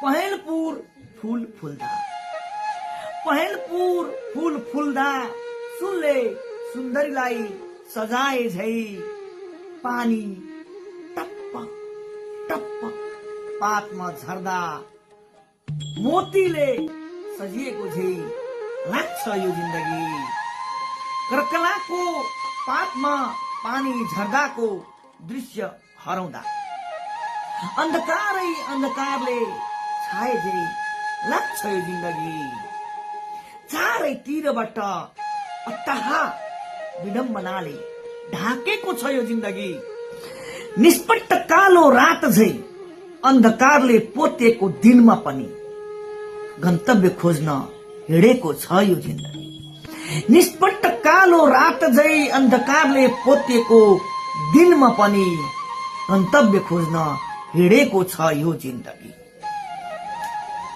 पहेँलपुर फूल फुल्दा, पहेँलपुर फूल फुल्दा सुनले सुन्दरीलाई सजाए झै पानी टप्प टप्प पातमा झर्दा मोतीले सजिएको झै लाग्छ यो जिन्दगी। कर्कलाको पातमा पानी झर्दाको दृश्य हराउँदा अन्धकारै अन्धकारले छाए झै लाग्छ यो जिन्दगी। चारैतिरबाट अट्टाहा विडम्बनाले ढाकेको छ यो जिन्दगी। निष्पट्ट कालो रात झै अन्धकारले पोतेको दिनमा पनि गन्तव्य खोज्न हिँडेको छ यो जिन्दगी। निष्पट्ट कालो रात झै अन्धकारले पोतेको दिनमा पनि गन्तव्य खोज्न हिँडेको छ यो जिन्दगी।